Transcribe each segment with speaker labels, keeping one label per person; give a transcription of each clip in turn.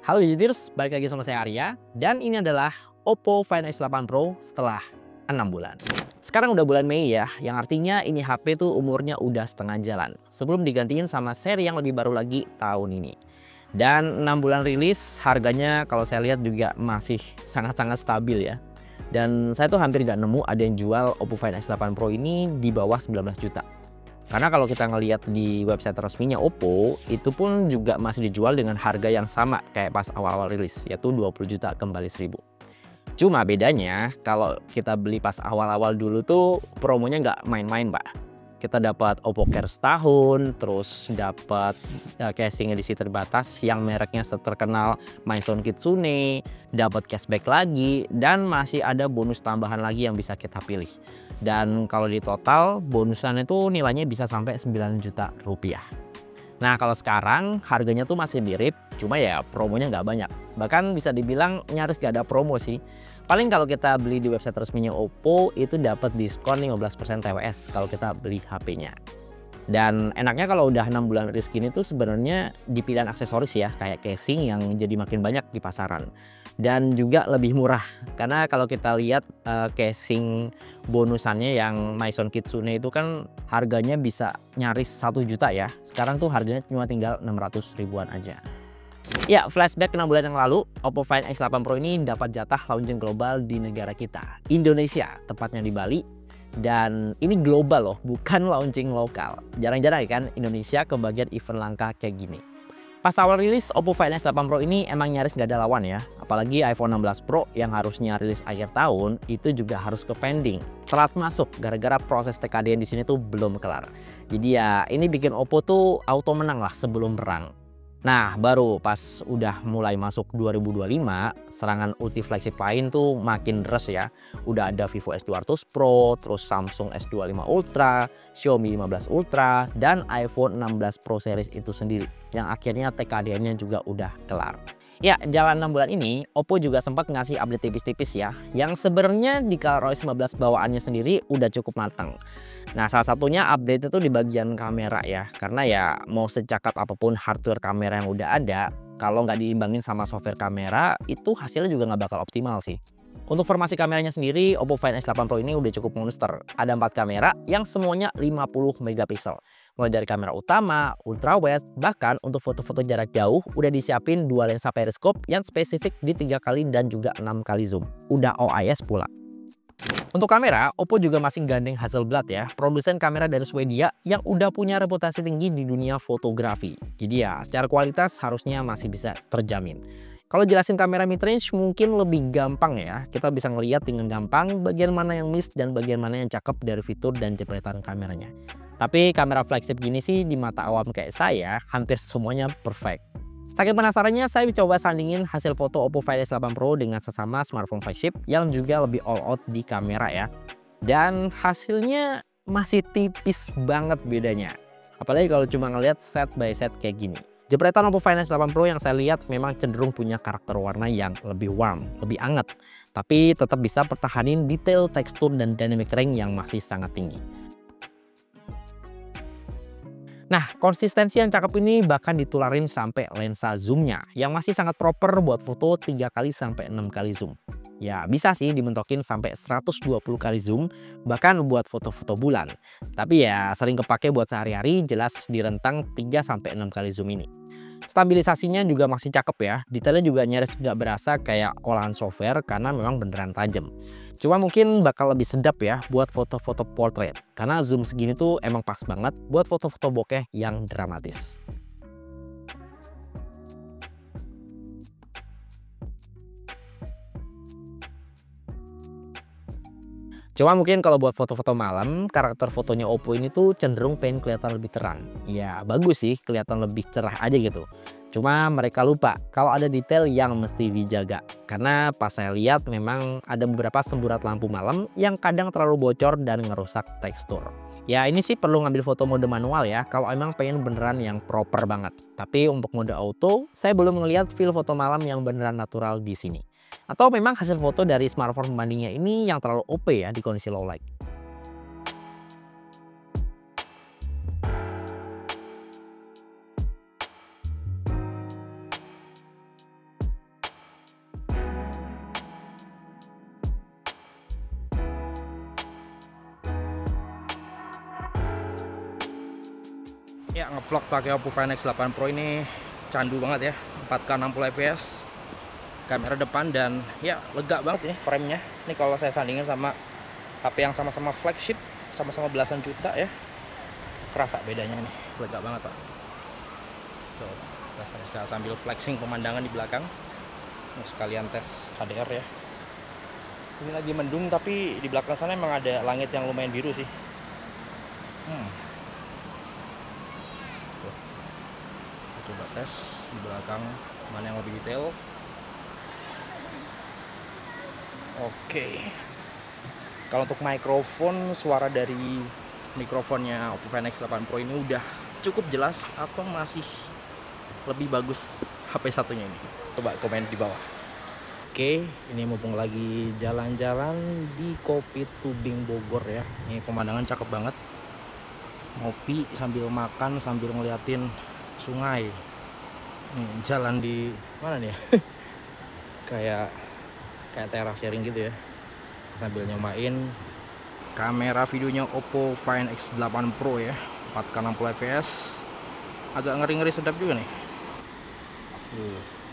Speaker 1: Halo Youtubers, balik lagi sama saya Arya. Dan ini adalah Oppo Find X8 Pro setelah 6 bulan. Sekarang udah bulan Mei ya, yang artinya ini HP tuh umurnya udah setengah jalan. Sebelum digantiin sama seri yang lebih baru lagi tahun ini. Dan 6 bulan rilis, harganya kalau saya lihat juga masih sangat-sangat stabil ya. Dan saya tuh hampir nggak nemu ada yang jual Oppo Find X8 Pro ini di bawah 19 juta. Karena kalau kita ngelihat di website resminya Oppo, itu pun juga masih dijual dengan harga yang sama kayak pas awal-awal rilis, yaitu 20 juta kembali 1000. Cuma bedanya kalau kita beli pas awal-awal dulu tuh promonya nggak main-main, Pak. Kita dapat Oppo Care setahun, terus dapat casing edisi terbatas yang mereknya terkenal Maison Kitsune, dapat cashback lagi, dan masih ada bonus tambahan lagi yang bisa kita pilih. Dan kalau di total bonusannya itu nilainya bisa sampai 9 juta rupiah. Nah kalau sekarang harganya tuh masih mirip, cuma ya promonya nggak banyak. Bahkan bisa dibilang nyaris nggak ada promo sih. Paling kalau kita beli di website resminya Oppo itu dapat diskon 15% TWS kalau kita beli HP-nya. Dan enaknya kalau udah 6 bulan rilis gini tuh sebenarnya di pilihan aksesoris ya, kayak casing yang jadi makin banyak di pasaran. Dan juga lebih murah, karena kalau kita lihat casing bonusannya yang Maison Kitsune itu kan harganya bisa nyaris 1 juta ya. Sekarang tuh harganya cuma tinggal 600 ribuan aja. Ya, flashback 6 bulan yang lalu, Oppo Find X8 Pro ini dapat jatah launching global di negara kita, Indonesia, tepatnya di Bali. Dan ini global loh, bukan launching lokal. Jarang-jarang kan Indonesia kebagian event langka kayak gini. Pas awal rilis Oppo Find X8 Pro ini emang nyaris nggak ada lawan ya. Apalagi iPhone 16 Pro yang harusnya rilis akhir tahun itu juga harus ke pending. Telat masuk gara-gara proses TKD di sini tuh belum kelar. Jadi ya ini bikin Oppo tuh auto menang lah sebelum perang. Nah baru pas udah mulai masuk 2025 serangan ulti flagship lain tuh makin deras ya. Udah ada Vivo S200 Pro, terus Samsung S25 Ultra, Xiaomi 15 Ultra, dan iPhone 16 Pro series itu sendiri. Yang akhirnya TKD-nya juga udah kelar. Ya, jalan 6 bulan ini, Oppo juga sempat ngasih update tipis-tipis ya, yang sebenarnya di ColorOS 15 bawaannya sendiri udah cukup matang. Nah, salah satunya update itu di bagian kamera ya, karena ya mau secakap apapun hardware kamera yang udah ada, kalau nggak diimbangin sama software kamera, itu hasilnya juga nggak bakal optimal sih. Untuk formasi kameranya sendiri, Oppo Find X8 Pro ini udah cukup monster. Ada 4 kamera yang semuanya 50 megapiksel. Mulai dari kamera utama, ultrawide, bahkan untuk foto-foto jarak jauh udah disiapin 2 lensa periskop yang spesifik di 3 kali dan juga 6 kali zoom. Udah OIS pula. Untuk kamera, Oppo juga masih gandeng Hasselblad ya, produsen kamera dari Swedia yang udah punya reputasi tinggi di dunia fotografi. Jadi ya, secara kualitas harusnya masih bisa terjamin. Kalau jelasin kamera mid-range mungkin lebih gampang ya. Kita bisa ngeliat dengan gampang bagian mana yang miss dan bagian mana yang cakep dari fitur dan jepretan kameranya. Tapi kamera flagship gini sih di mata awam kayak saya hampir semuanya perfect. Saking penasarannya saya coba sandingin hasil foto Oppo Find X8 Pro dengan sesama smartphone flagship yang juga lebih all out di kamera ya. Dan hasilnya masih tipis banget bedanya. Apalagi kalau cuma ngeliat set by set kayak gini. Jepretan Oppo Find X8 Pro yang saya lihat memang cenderung punya karakter warna yang lebih warm, lebih anget. Tapi tetap bisa pertahanin detail, tekstur, dan dynamic range yang masih sangat tinggi. Nah, konsistensi yang cakep ini bahkan ditularin sampai lensa zoomnya yang masih sangat proper buat foto 3 kali sampai 6 kali zoom. Ya bisa sih dimentokin sampai 120 kali zoom bahkan buat foto-foto bulan. Tapi ya sering kepake buat sehari-hari jelas di rentang 3 sampai 6 kali zoom ini. Stabilisasinya juga masih cakep ya, detailnya juga nyaris nggak berasa kayak olahan software karena memang beneran tajam. Cuma mungkin bakal lebih sedap ya buat foto-foto portrait, karena zoom segini tuh emang pas banget buat foto-foto bokeh yang dramatis. Cuma mungkin kalau buat foto-foto malam, karakter fotonya Oppo ini tuh cenderung pengen kelihatan lebih terang. Ya bagus sih, kelihatan lebih cerah aja gitu. Cuma mereka lupa kalau ada detail yang mesti dijaga. Karena pas saya lihat memang ada beberapa semburat lampu malam yang kadang terlalu bocor dan ngerusak tekstur. Ya ini sih perlu ngambil foto mode manual ya kalau emang pengen beneran yang proper banget. Tapi untuk mode auto, saya belum ngeliat feel foto malam yang beneran natural di sini. Atau memang hasil foto dari smartphone pembandingnya ini yang terlalu OP ya di kondisi low light.
Speaker 2: Ya, ngevlog pakai Oppo Find X8 Pro ini candu banget ya. 4K 60 fps, kamera depan, dan ya lega banget ini framenya. Ini kalau saya sandingin sama HP yang sama-sama flagship, sama-sama belasan juta ya, kerasa bedanya nih, lega banget Pak. Tuh, kita bisa sambil flexing pemandangan di belakang. Mau sekalian tes HDR ya. Ini lagi mendung tapi di belakang sana emang ada langit yang lumayan biru sih. Tuh. Kita coba tes di belakang mana yang lebih detail. Oke. Kalau untuk mikrofon, suara dari mikrofonnya Oppo Find X8 Pro ini udah cukup jelas atau masih lebih bagus HP satunya ini? Coba komen di bawah. Oke, ini mumpung lagi jalan-jalan di Kopi Tubing Bogor ya. Ini pemandangan cakep banget. Ngopi sambil makan sambil ngeliatin sungai. Nih, jalan di mana nih ya? kayak teras sharing gitu ya. Sambil nyobain kamera videonya Oppo Find X8 Pro ya, 4K 60 fps, agak ngeri-ngeri sedap juga nih.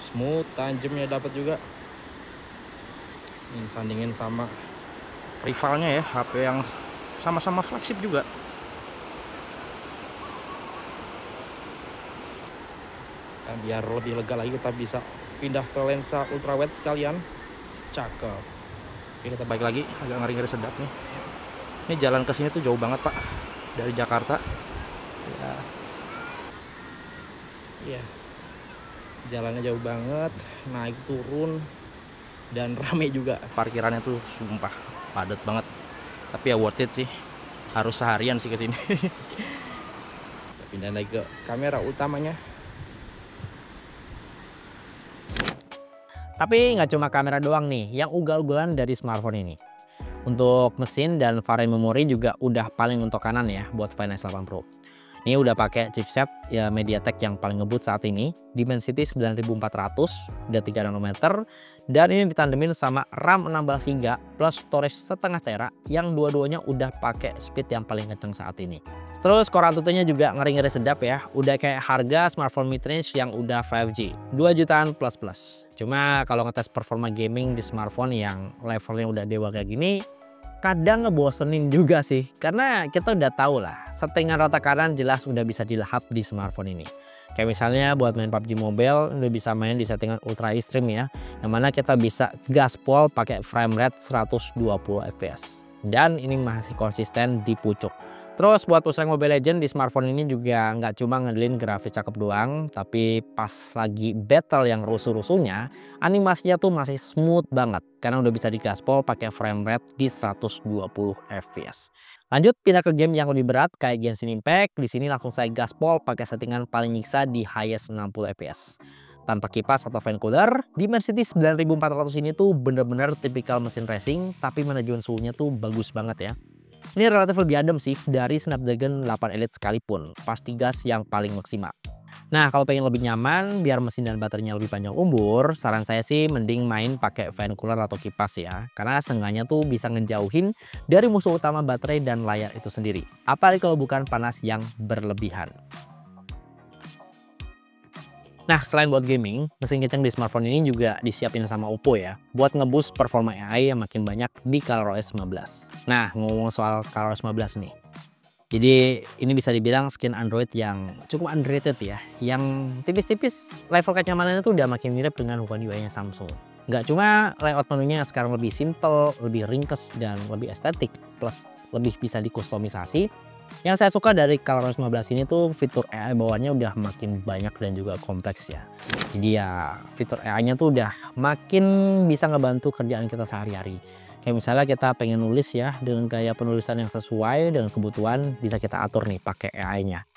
Speaker 2: Smooth, tajamnya dapat juga. Ini sandingin sama rivalnya ya, HP yang sama-sama flagship juga. Dan biar lebih lega lagi kita bisa pindah ke lensa ultrawide sekalian. Cakep. Oke, kita balik lagi, agak ngeri-ngeri sedap nih. Ini jalan ke sini tuh jauh banget Pak, dari Jakarta. Ya. Iya. Jalannya jauh banget, naik turun, dan rame juga. Parkirannya tuh sumpah padat banget. Tapi ya worth it sih. Harus seharian sih ke sini. Kita pindah lagi ke kamera utamanya.
Speaker 1: Tapi nggak cuma kamera doang nih yang ugal-ugalan dari smartphone ini. Untuk mesin dan varian memori juga udah paling untuk kanan ya buat Find X8 Pro. Ini udah pakai chipset ya MediaTek yang paling ngebut saat ini, Dimensity 9400, udah 3 nanometer, dan ini ditandemin sama RAM 16GB plus storage setengah tera yang dua-duanya udah pakai speed yang paling kenceng saat ini. Terus Core AnTuTu-nya juga ngeri-ngeri sedap ya, udah kayak harga smartphone mid-range yang udah 5G, 2 jutaan plus. Cuma kalau ngetes performa gaming di smartphone yang levelnya udah dewa kayak gini, kadang ngebosenin juga sih, karena kita udah tahu lah settingan rata kanan jelas udah bisa dilahap di smartphone ini. Kayak misalnya buat main PUBG Mobile udah bisa main di settingan ultra extreme ya, yang mana kita bisa gaspol pakai frame rate 120 fps, dan ini masih konsisten di pucuk. Terus buat pusing Mobile Legends di smartphone ini juga nggak cuma ngedelin grafis cakep doang, tapi pas lagi battle yang rusuh-rusuhnya, animasinya tuh masih smooth banget karena udah bisa digaspol pakai frame rate di 120 fps. Lanjut pindah ke game yang lebih berat kayak Genshin Impact. Di sini langsung saya gaspol pakai settingan paling nyiksa di highest 60 fps. Tanpa kipas atau fan cooler, Dimensity 9400 ini tuh bener-bener tipikal mesin racing, tapi manajemen suhunya tuh bagus banget ya. Ini relatif lebih adem sih dari Snapdragon 8 Elite sekalipun, pasti gas yang paling maksimal. Nah, kalau pengen lebih nyaman, biar mesin dan baterainya lebih panjang umur, saran saya sih mending main pakai fan cooler atau kipas ya. Karena seenggaknya tuh bisa ngejauhin dari musuh utama baterai dan layar itu sendiri. Apalagi kalau bukan panas yang berlebihan. Nah, selain buat gaming, mesin kenceng di smartphone ini juga disiapin sama Oppo ya, buat ngeboost performa AI yang makin banyak di ColorOS 15. Nah, ngomong soal ColorOS 15 nih. Jadi, ini bisa dibilang skin Android yang cukup underrated ya, yang tipis-tipis level kenyamanannya tuh udah makin mirip dengan One UI-nya Samsung. Nggak cuma layout menunya yang sekarang lebih simple, lebih ringkes, dan lebih estetik, plus lebih bisa dikustomisasi. Yang saya suka dari ColorOS 15 ini tuh fitur AI bawaannya udah makin banyak dan juga kompleks ya. Jadi ya fitur AI-nya tuh udah makin bisa ngebantu kerjaan kita sehari-hari. Kayak misalnya kita pengen nulis ya dengan gaya penulisan yang sesuai dengan kebutuhan, bisa kita atur nih pakai AI-nya.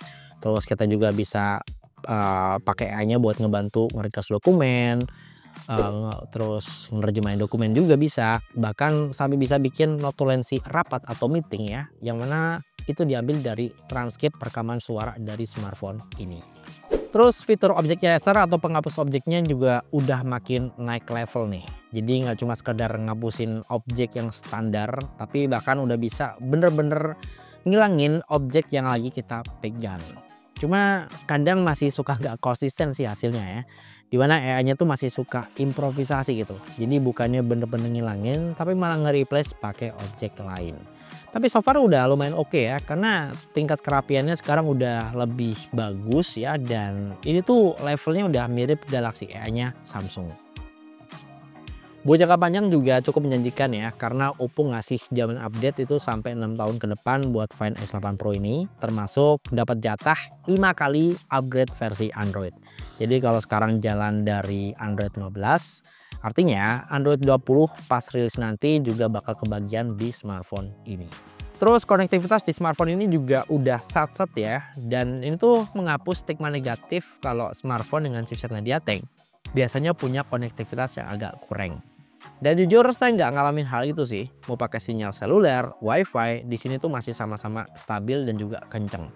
Speaker 1: Terus kita juga bisa pakai AI-nya buat ngebantu ngeringkas dokumen, terus nerjemahin dokumen juga bisa, bahkan sampai bisa bikin notulensi rapat atau meeting ya, yang mana itu diambil dari transkrip rekaman suara dari smartphone ini. Terus fitur object eraser atau penghapus objeknya juga udah makin naik level nih. Jadi nggak cuma sekedar ngapusin objek yang standar, tapi bahkan udah bisa bener-bener ngilangin objek yang lagi kita pegang. Cuma kadang masih suka nggak konsisten sih hasilnya ya. Dimana AI-nya tuh masih suka improvisasi gitu. Jadi bukannya bener-bener ngilangin, tapi malah nge-replace pakai objek lain. Tapi so far udah lumayan oke ya, karena tingkat kerapiannya sekarang udah lebih bagus ya, dan ini tuh levelnya udah mirip Galaxy AI-nya Samsung. Buat jangka panjang juga cukup menjanjikan ya, karena Oppo ngasih zaman update itu sampai 6 tahun ke depan buat Find X8 Pro ini, termasuk dapat jatah 5 kali upgrade versi Android. Jadi kalau sekarang jalan dari Android 15, artinya Android 20 pas rilis nanti juga bakal kebagian di smartphone ini. Terus konektivitas di smartphone ini juga udah sat-set ya, dan ini tuh menghapus stigma negatif kalau smartphone dengan chipset MediaTek biasanya punya konektivitas yang agak kurang. Dan jujur saya nggak ngalamin hal itu sih. Mau pakai sinyal seluler, wifi, di sini tuh masih sama-sama stabil dan juga kenceng.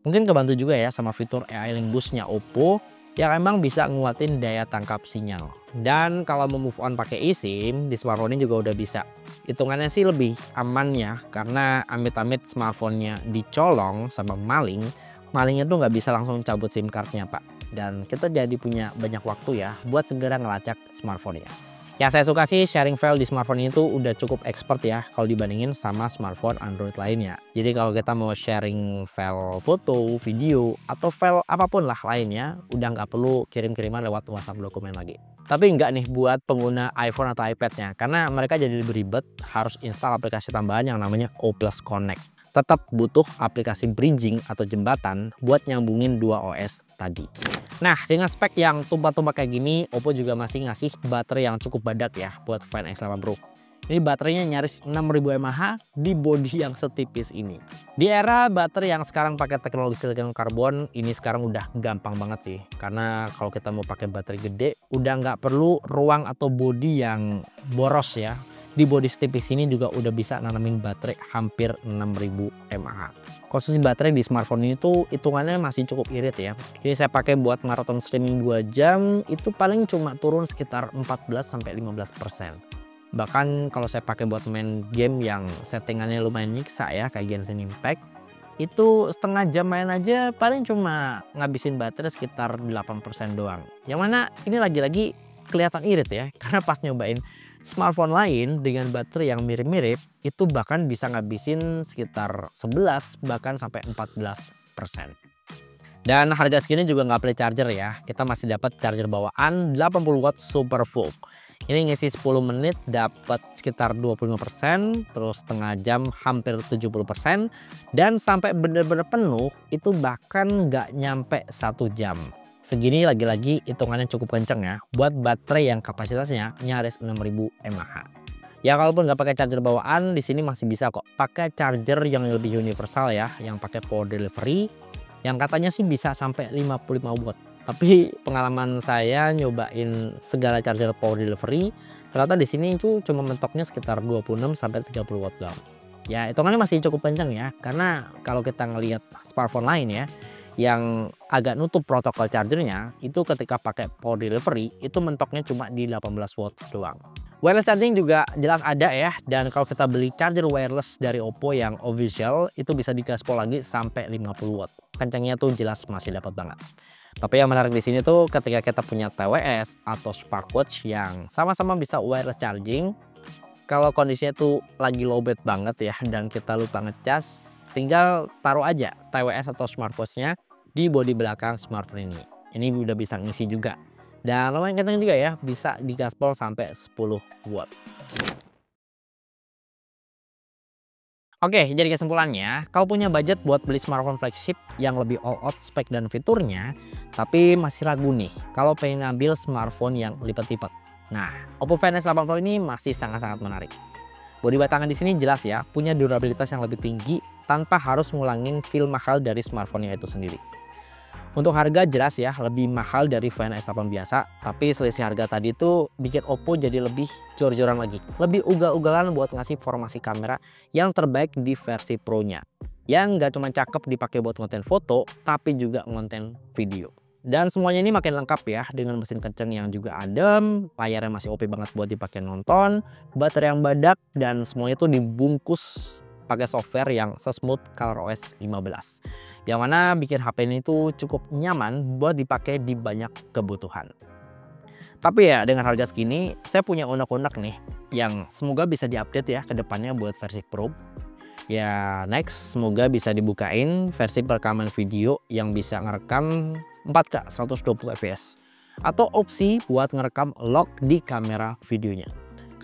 Speaker 1: Mungkin kebantu juga ya sama fitur AI Link Boost-nya Oppo yang emang bisa nguatin daya tangkap sinyal. Dan kalau mau move on pakai eSIM, di smartphone ini juga udah bisa. Hitungannya sih lebih aman ya, karena amit-amit smartphone-nya dicolong sama maling, malingnya tuh nggak bisa langsung cabut SIM card-nya Pak. Dan kita jadi punya banyak waktu ya buat segera ngelacak smartphone ya. Yang saya suka sih sharing file di smartphone ini tuh udah cukup expert ya kalau dibandingin sama smartphone Android lainnya. Jadi kalau kita mau sharing file foto, video, atau file apapun lah lainnya, udah nggak perlu kirim-kiriman lewat WhatsApp dokumen lagi. Tapi nggak nih buat pengguna iPhone atau iPad-nya, karena mereka jadi lebih ribet harus install aplikasi tambahan yang namanya O+ Connect. Tetap butuh aplikasi bridging atau jembatan buat nyambungin dua OS tadi. Nah, dengan spek yang tumpah-tumpah kayak gini, Oppo juga masih ngasih baterai yang cukup badak ya buat Find X8 Pro. Ini baterainya nyaris 6000 mAh di bodi yang setipis ini. Di era baterai yang sekarang pakai teknologi silicon carbon, ini sekarang udah gampang banget sih. Karena kalau kita mau pakai baterai gede, udah nggak perlu ruang atau bodi yang boros ya. Di bodi setipis ini juga udah bisa nanamin baterai hampir 6000 mAh. Konsumsi baterai di smartphone ini tuh hitungannya masih cukup irit ya. Jadi saya pakai buat maraton streaming 2 jam itu paling cuma turun sekitar 14-15%. Bahkan kalau saya pakai buat main game yang settingannya lumayan nyiksa ya, kayak Genshin Impact, itu setengah jam main aja paling cuma ngabisin baterai sekitar 8% doang. Yang mana ini lagi-lagi kelihatan irit ya, karena pas nyobain smartphone lain dengan baterai yang mirip-mirip itu bahkan bisa ngabisin sekitar 11 bahkan sampai 14%. Dan harga segini juga nggak beli charger ya. Kita masih dapat charger bawaan 80 watt super full. Ini ngisi 10 menit dapat sekitar 25%, terus setengah jam hampir 70%, dan sampai bener-bener penuh itu bahkan nggak nyampe 1 jam. Segini lagi-lagi hitungannya cukup kenceng ya buat baterai yang kapasitasnya nyaris 6000 mAh. Ya kalaupun nggak pakai charger bawaan, di sini masih bisa kok pakai charger yang lebih universal ya, yang pakai power delivery, yang katanya sih bisa sampai 55 watt. Tapi pengalaman saya nyobain segala charger power delivery, ternyata di sini itu cuma mentoknya sekitar 26 sampai 30 watt doang. Ya hitungannya masih cukup kenceng ya, karena kalau kita ngelihat smartphone lain ya, yang agak nutup protokol chargernya itu ketika pakai power delivery itu mentoknya cuma di 18 watt doang. Wireless charging juga jelas ada ya, dan kalau kita beli charger wireless dari Oppo yang official itu bisa digaspol lagi sampai 50 watt. Kencangnya tuh jelas masih dapat banget. Tapi yang menarik di sini tuh ketika kita punya TWS atau Sparkwatch yang sama-sama bisa wireless charging, kalau kondisinya tuh lagi lowbat banget ya dan kita lupa ngecas, tinggal taruh aja TWS atau smartwatch-nya di bodi belakang smartphone ini. Ini udah bisa ngisi juga. Dan lumayan kenceng juga ya, bisa digaspol sampai 10 watt. Oke, jadi kesimpulannya, kalau punya budget buat beli smartphone flagship yang lebih all out spek dan fiturnya, tapi masih ragu nih kalau pengen ngambil smartphone yang lipat-lipat. Nah, Oppo Find X8 Pro ini masih sangat-sangat menarik. Bodi batangan di sini jelas ya, punya durabilitas yang lebih tinggi tanpa harus ngulangin feel mahal dari smartphone-nya itu sendiri. Untuk harga jelas ya, lebih mahal dari Find X8 biasa, tapi selisih harga tadi itu bikin Oppo jadi lebih jor-joran lagi. Lebih ugal-ugalan buat ngasih formasi kamera yang terbaik di versi Pro-nya. Yang nggak cuma cakep dipakai buat konten foto, tapi juga konten video. Dan semuanya ini makin lengkap ya, dengan mesin kenceng yang juga adem, layarnya masih OP banget buat dipakai nonton, baterai yang badak, dan semuanya itu dibungkus pakai software yang sesmooth ColorOS 15. Yang mana bikin HP ini tuh cukup nyaman buat dipakai di banyak kebutuhan. Tapi ya dengan harga segini, saya punya unek-unek nih yang semoga bisa diupdate ya ke depannya buat versi Pro. Ya next, semoga bisa dibukain versi perekaman video yang bisa ngerekam 4K 120 fps. Atau opsi buat ngerekam lock di kamera videonya.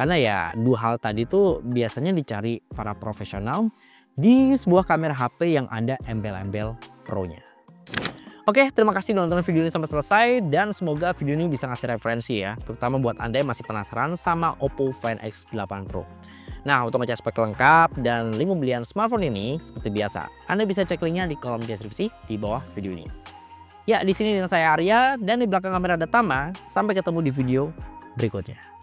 Speaker 1: Karena ya dua hal tadi tuh biasanya dicari para profesional di sebuah kamera HP yang ada embel-embel Pro-nya. Oke, terima kasih udah nonton video ini sampai selesai dan semoga video ini bisa ngasih referensi ya, terutama buat Anda yang masih penasaran sama Oppo Find X8 Pro. Nah, untuk ngecek spek lengkap dan link pembelian smartphone ini seperti biasa, Anda bisa cek linknya di kolom deskripsi di bawah video ini. Ya, di sini dengan saya Arya dan di belakang kamera ada Tama. Sampai ketemu di video berikutnya.